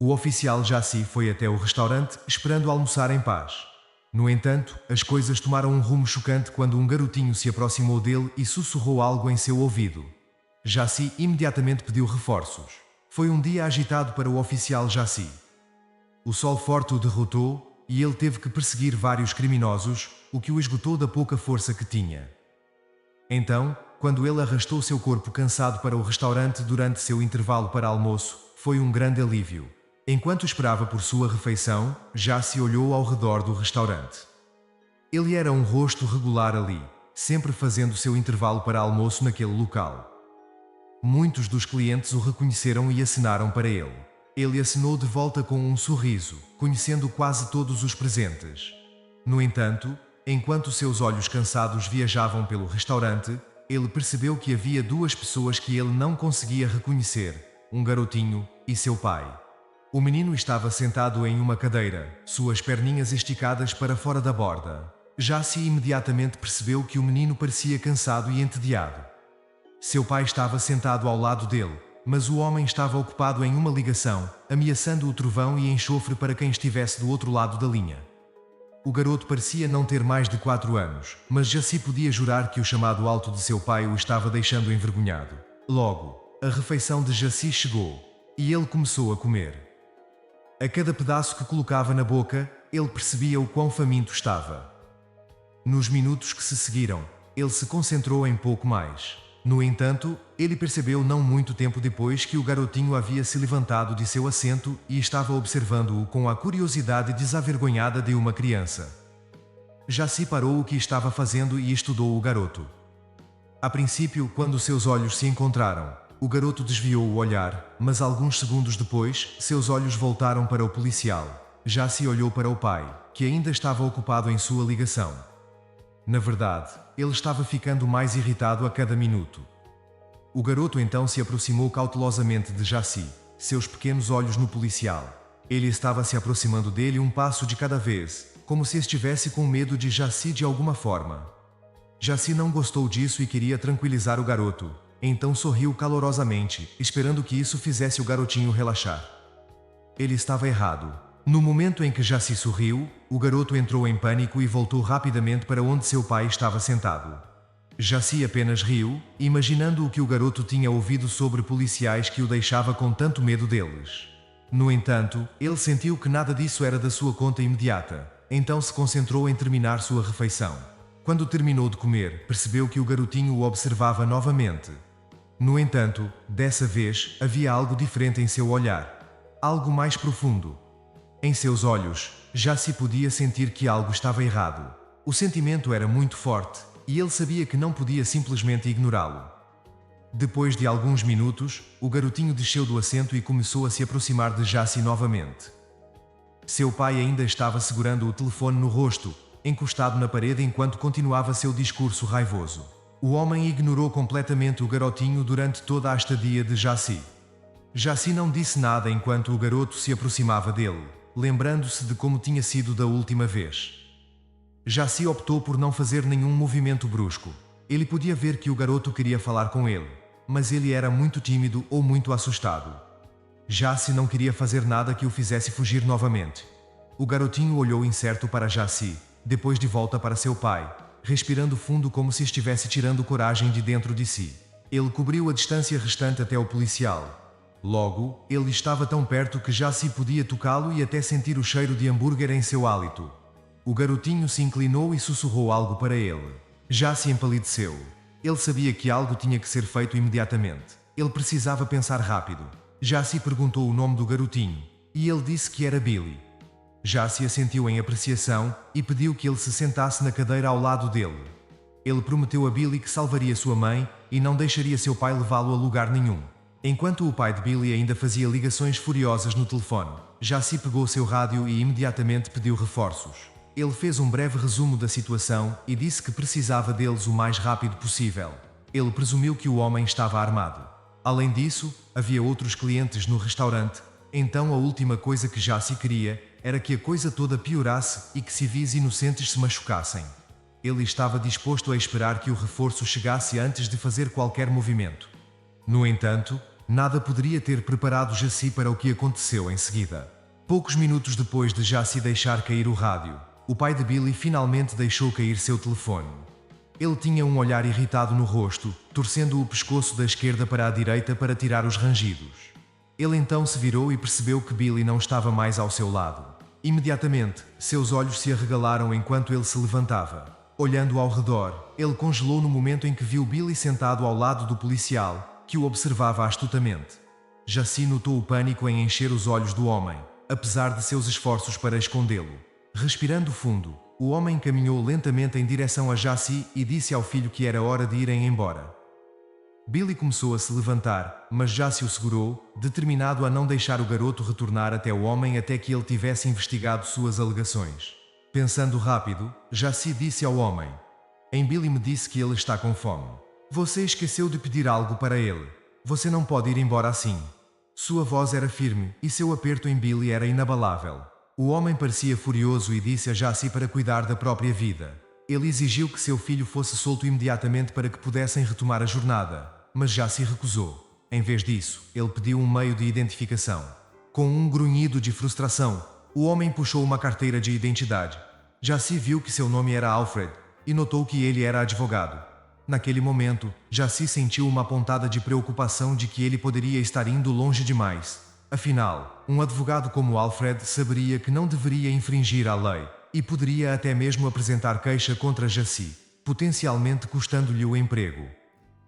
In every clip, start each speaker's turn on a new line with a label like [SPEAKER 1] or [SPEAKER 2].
[SPEAKER 1] O oficial Jaci foi até o restaurante, esperando almoçar em paz. No entanto, as coisas tomaram um rumo chocante quando um garotinho se aproximou dele e sussurrou algo em seu ouvido. Jaci imediatamente pediu reforços. Foi um dia agitado para o oficial Jaci. O sol forte o derrotou e ele teve que perseguir vários criminosos, o que o esgotou da pouca força que tinha. Então, quando ele arrastou seu corpo cansado para o restaurante durante seu intervalo para almoço, foi um grande alívio. Enquanto esperava por sua refeição, Jaci olhou ao redor do restaurante. Ele era um rosto regular ali, sempre fazendo seu intervalo para almoço naquele local. Muitos dos clientes o reconheceram e acenaram para ele. Ele acenou de volta com um sorriso, conhecendo quase todos os presentes. No entanto, enquanto seus olhos cansados viajavam pelo restaurante, ele percebeu que havia duas pessoas que ele não conseguia reconhecer, um garotinho e seu pai. O menino estava sentado em uma cadeira, suas perninhas esticadas para fora da borda. Jaci imediatamente percebeu que o menino parecia cansado e entediado. Seu pai estava sentado ao lado dele, mas o homem estava ocupado em uma ligação, ameaçando o trovão e enxofre para quem estivesse do outro lado da linha. O garoto parecia não ter mais de 4 anos, mas Jaci podia jurar que o chamado alto de seu pai o estava deixando envergonhado. Logo, a refeição de Jaci chegou, e ele começou a comer. A cada pedaço que colocava na boca, ele percebia o quão faminto estava. Nos minutos que se seguiram, ele se concentrou em pouco mais. No entanto, ele percebeu não muito tempo depois que o garotinho havia se levantado de seu assento e estava observando-o com a curiosidade desavergonhada de uma criança. Jaci parou o que estava fazendo e estudou o garoto. A princípio, quando seus olhos se encontraram, o garoto desviou o olhar, mas alguns segundos depois, seus olhos voltaram para o policial. Jaci olhou para o pai, que ainda estava ocupado em sua ligação. Na verdade, ele estava ficando mais irritado a cada minuto. O garoto então se aproximou cautelosamente de Jaci, seus pequenos olhos no policial. Ele estava se aproximando dele um passo de cada vez, como se estivesse com medo de Jaci de alguma forma. Jaci não gostou disso e queria tranquilizar o garoto, então sorriu calorosamente, esperando que isso fizesse o garotinho relaxar. Ele estava errado. No momento em que Jaci sorriu, o garoto entrou em pânico e voltou rapidamente para onde seu pai estava sentado. Jaci apenas riu, imaginando o que o garoto tinha ouvido sobre policiais que o deixava com tanto medo deles. No entanto, ele sentiu que nada disso era da sua conta imediata, então se concentrou em terminar sua refeição. Quando terminou de comer, percebeu que o garotinho o observava novamente. No entanto, dessa vez, havia algo diferente em seu olhar. Algo mais profundo. Em seus olhos, já se podia sentir que algo estava errado. O sentimento era muito forte, e ele sabia que não podia simplesmente ignorá-lo. Depois de alguns minutos, o garotinho desceu do assento e começou a se aproximar de Jaci novamente. Seu pai ainda estava segurando o telefone no rosto, encostado na parede enquanto continuava seu discurso raivoso. O homem ignorou completamente o garotinho durante toda a estadia de Jaci. Jaci não disse nada enquanto o garoto se aproximava dele, lembrando-se de como tinha sido da última vez. Jaci optou por não fazer nenhum movimento brusco. Ele podia ver que o garoto queria falar com ele, mas ele era muito tímido ou muito assustado. Jaci não queria fazer nada que o fizesse fugir novamente. O garotinho olhou incerto para Jaci, depois de volta para seu pai, respirando fundo como se estivesse tirando coragem de dentro de si. Ele cobriu a distância restante até o policial. Logo, ele estava tão perto que Jaci podia tocá-lo e até sentir o cheiro de hambúrguer em seu hálito. O garotinho se inclinou e sussurrou algo para ele. Jaci empalideceu. Ele sabia que algo tinha que ser feito imediatamente. Ele precisava pensar rápido. Jaci perguntou o nome do garotinho, e ele disse que era Billy. Jaci assentiu em apreciação e pediu que ele se sentasse na cadeira ao lado dele. Ele prometeu a Billy que salvaria sua mãe e não deixaria seu pai levá-lo a lugar nenhum. Enquanto o pai de Billy ainda fazia ligações furiosas no telefone, Jaci pegou seu rádio e imediatamente pediu reforços. Ele fez um breve resumo da situação e disse que precisava deles o mais rápido possível. Ele presumiu que o homem estava armado. Além disso, havia outros clientes no restaurante, então a última coisa que Jaci queria era que a coisa toda piorasse e que civis inocentes se machucassem. Ele estava disposto a esperar que o reforço chegasse antes de fazer qualquer movimento. No entanto, Nada poderia ter preparado Jaci para o que aconteceu em seguida. Poucos minutos depois de Jaci deixar cair o rádio, o pai de Billy finalmente deixou cair seu telefone. Ele tinha um olhar irritado no rosto, torcendo o pescoço da esquerda para a direita para tirar os rangidos. Ele então se virou e percebeu que Billy não estava mais ao seu lado. Imediatamente, seus olhos se arregalaram enquanto ele se levantava. Olhando ao redor, ele congelou no momento em que viu Billy sentado ao lado do policial, que o observava astutamente. Jaci notou o pânico em encher os olhos do homem, apesar de seus esforços para escondê-lo. Respirando fundo, o homem caminhou lentamente em direção a Jaci e disse ao filho que era hora de irem embora. Billy começou a se levantar, mas Jaci o segurou, determinado a não deixar o garoto retornar até o homem até que ele tivesse investigado suas alegações. Pensando rápido, Jaci disse ao homem: "Em Billy me disse que ele está com fome. Você esqueceu de pedir algo para ele. Você não pode ir embora assim." Sua voz era firme, e seu aperto em Billy era inabalável. O homem parecia furioso e disse a Jaci para cuidar da própria vida. Ele exigiu que seu filho fosse solto imediatamente para que pudessem retomar a jornada, mas Jaci recusou. Em vez disso, ele pediu um meio de identificação. Com um grunhido de frustração, o homem puxou uma carteira de identidade. Jaci viu que seu nome era Alfred, e notou que ele era advogado. Naquele momento, Jaci sentiu uma pontada de preocupação de que ele poderia estar indo longe demais. Afinal, um advogado como Alfred saberia que não deveria infringir a lei, e poderia até mesmo apresentar queixa contra Jaci, potencialmente custando-lhe o emprego.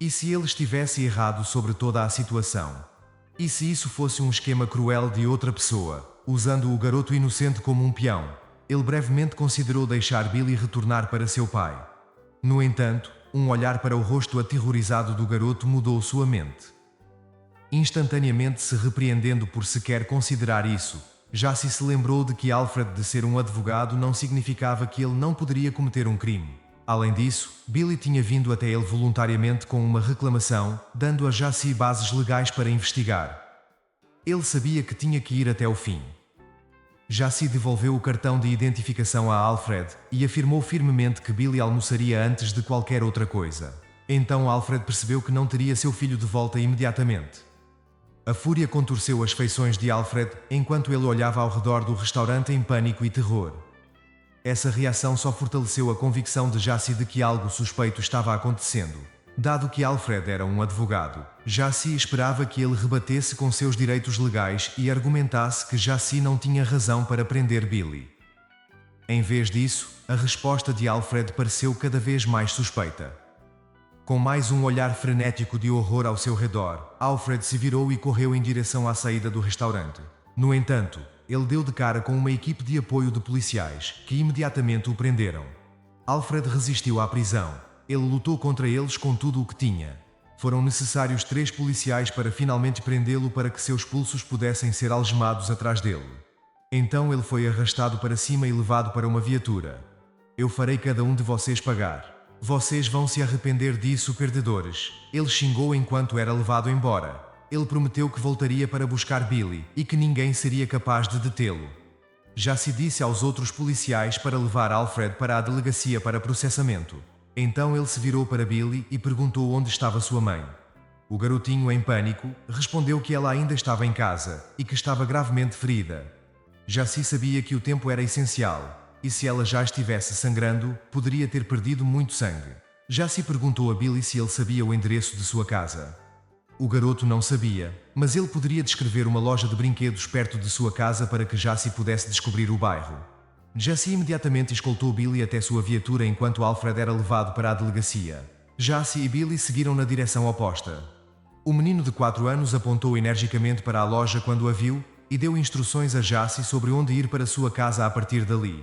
[SPEAKER 1] E se ele estivesse errado sobre toda a situação? E se isso fosse um esquema cruel de outra pessoa, usando o garoto inocente como um peão? Ele brevemente considerou deixar Billy retornar para seu pai. No entanto, um olhar para o rosto aterrorizado do garoto mudou sua mente. Instantaneamente se repreendendo por sequer considerar isso, Jaci se lembrou de que Alfred de ser um advogado não significava que ele não poderia cometer um crime. Além disso, Billy tinha vindo até ele voluntariamente com uma reclamação, dando a Jaci bases legais para investigar. Ele sabia que tinha que ir até o fim. Jaci devolveu o cartão de identificação a Alfred e afirmou firmemente que Billy almoçaria antes de qualquer outra coisa. Então Alfred percebeu que não teria seu filho de volta imediatamente. A fúria contorceu as feições de Alfred enquanto ele olhava ao redor do restaurante em pânico e terror. Essa reação só fortaleceu a convicção de Jaci de que algo suspeito estava acontecendo. Dado que Alfred era um advogado, Jaci esperava que ele rebatesse com seus direitos legais e argumentasse que Jaci não tinha razão para prender Billy. Em vez disso, a resposta de Alfred pareceu cada vez mais suspeita. Com mais um olhar frenético de horror ao seu redor, Alfred se virou e correu em direção à saída do restaurante. No entanto, ele deu de cara com uma equipe de apoio de policiais, que imediatamente o prenderam. Alfred resistiu à prisão. Ele lutou contra eles com tudo o que tinha. Foram necessários 3 policiais para finalmente prendê-lo para que seus pulsos pudessem ser algemados atrás dele. Então ele foi arrastado para cima e levado para uma viatura. "Eu farei cada um de vocês pagar. Vocês vão se arrepender disso, perdedores", ele xingou enquanto era levado embora. Ele prometeu que voltaria para buscar Billy e que ninguém seria capaz de detê-lo. Jaci disse aos outros policiais para levar Alfred para a delegacia para processamento. Então ele se virou para Billy e perguntou onde estava sua mãe. O garotinho, em pânico, respondeu que ela ainda estava em casa e que estava gravemente ferida. Jaci sabia que o tempo era essencial, e se ela já estivesse sangrando, poderia ter perdido muito sangue. Jaci perguntou a Billy se ele sabia o endereço de sua casa. O garoto não sabia, mas ele poderia descrever uma loja de brinquedos perto de sua casa para que Jaci pudesse descobrir o bairro. Jaci imediatamente escoltou Billy até sua viatura enquanto Alfred era levado para a delegacia. Jaci e Billy seguiram na direção oposta. O menino de 4 anos apontou energicamente para a loja quando a viu e deu instruções a Jaci sobre onde ir para sua casa a partir dali.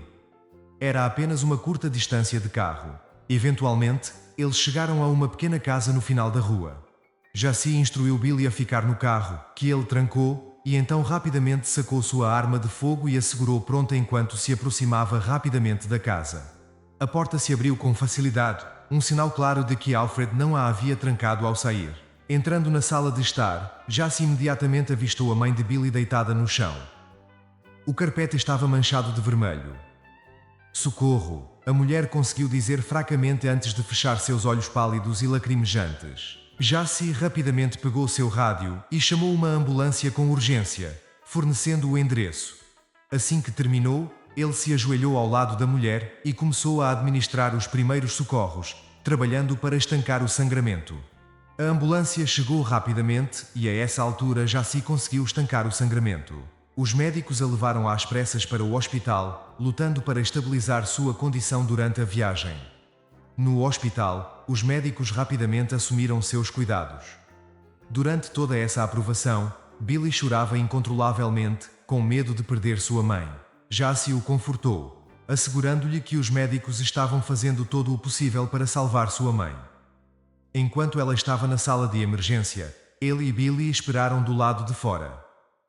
[SPEAKER 1] Era apenas uma curta distância de carro. Eventualmente, eles chegaram a uma pequena casa no final da rua. Jaci instruiu Billy a ficar no carro, que ele trancou, e então rapidamente sacou sua arma de fogo e a segurou pronta enquanto se aproximava rapidamente da casa. A porta se abriu com facilidade, um sinal claro de que Alfred não a havia trancado ao sair. Entrando na sala de estar, Jaci imediatamente avistou a mãe de Billy deitada no chão. O carpete estava manchado de vermelho. "Socorro!", a mulher conseguiu dizer fracamente antes de fechar seus olhos pálidos e lacrimejantes. Jaci rapidamente pegou seu rádio e chamou uma ambulância com urgência, fornecendo o endereço. Assim que terminou, ele se ajoelhou ao lado da mulher e começou a administrar os primeiros socorros, trabalhando para estancar o sangramento. A ambulância chegou rapidamente e a essa altura Jaci conseguiu estancar o sangramento. Os médicos a levaram às pressas para o hospital, lutando para estabilizar sua condição durante a viagem. No hospital, os médicos rapidamente assumiram seus cuidados. Durante toda essa aprovação, Billy chorava incontrolavelmente, com medo de perder sua mãe. Jaci o confortou, assegurando-lhe que os médicos estavam fazendo todo o possível para salvar sua mãe. Enquanto ela estava na sala de emergência, ele e Billy esperaram do lado de fora.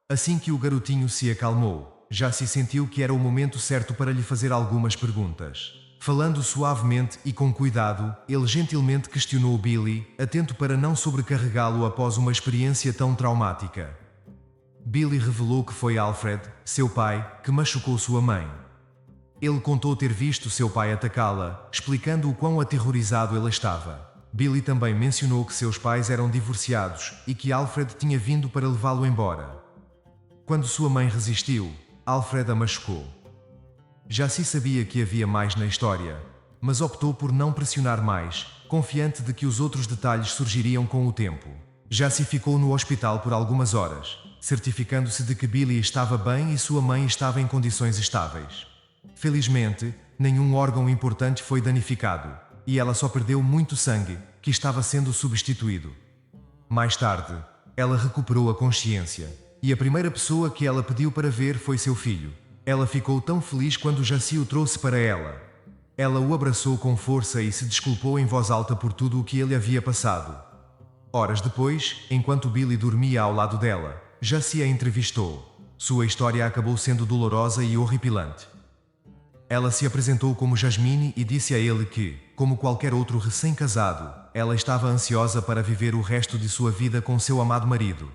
[SPEAKER 1] Assim que o garotinho se acalmou, Jaci sentiu que era o momento certo para lhe fazer algumas perguntas. Falando suavemente e com cuidado, ele gentilmente questionou Billy, atento para não sobrecarregá-lo após uma experiência tão traumática. Billy revelou que foi Alfred, seu pai, que machucou sua mãe. Ele contou ter visto seu pai atacá-la, explicando o quão aterrorizado ele estava. Billy também mencionou que seus pais eram divorciados e que Alfred tinha vindo para levá-lo embora. Quando sua mãe resistiu, Alfred a machucou. Jaci sabia que havia mais na história, mas optou por não pressionar mais, confiante de que os outros detalhes surgiriam com o tempo. Jaci ficou no hospital por algumas horas, certificando-se de que Billy estava bem e sua mãe estava em condições estáveis. Felizmente, nenhum órgão importante foi danificado, e ela só perdeu muito sangue, que estava sendo substituído. Mais tarde, ela recuperou a consciência, e a primeira pessoa que ela pediu para ver foi seu filho. Ela ficou tão feliz quando Jaci o trouxe para ela. Ela o abraçou com força e se desculpou em voz alta por tudo o que ele havia passado. Horas depois, enquanto Billy dormia ao lado dela, Jaci a entrevistou. Sua história acabou sendo dolorosa e horripilante. Ela se apresentou como Jasmine e disse a ele que, como qualquer outro recém-casado, ela estava ansiosa para viver o resto de sua vida com seu amado marido.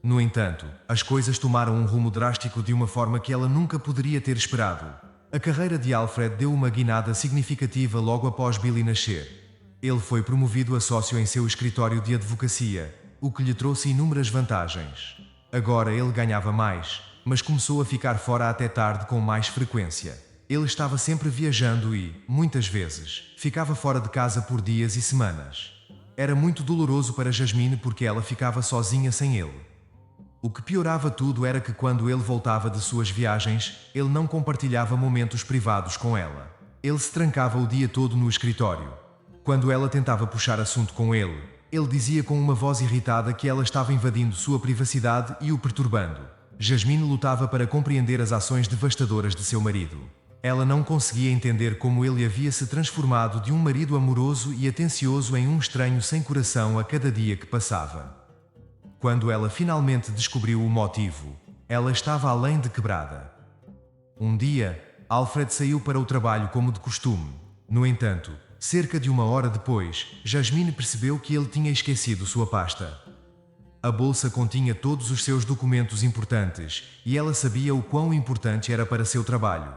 [SPEAKER 1] No entanto, as coisas tomaram um rumo drástico de uma forma que ela nunca poderia ter esperado. A carreira de Alfred deu uma guinada significativa logo após Billy nascer. Ele foi promovido a sócio em seu escritório de advocacia, o que lhe trouxe inúmeras vantagens. Agora ele ganhava mais, mas começou a ficar fora até tarde com mais frequência. Ele estava sempre viajando e, muitas vezes, ficava fora de casa por dias e semanas. Era muito doloroso para Jasmine porque ela ficava sozinha sem ele. O que piorava tudo era que quando ele voltava de suas viagens, ele não compartilhava momentos privados com ela. Ele se trancava o dia todo no escritório. Quando ela tentava puxar assunto com ele dizia com uma voz irritada que ela estava invadindo sua privacidade e o perturbando. Jasmine lutava para compreender as ações devastadoras de seu marido. Ela não conseguia entender como ele havia se transformado de um marido amoroso e atencioso em um estranho sem coração a cada dia que passava. Quando ela finalmente descobriu o motivo, ela estava além de quebrada. Um dia, Alfred saiu para o trabalho como de costume. No entanto, cerca de uma hora depois, Jasmine percebeu que ele tinha esquecido sua pasta. A bolsa continha todos os seus documentos importantes, e ela sabia o quão importante era para seu trabalho.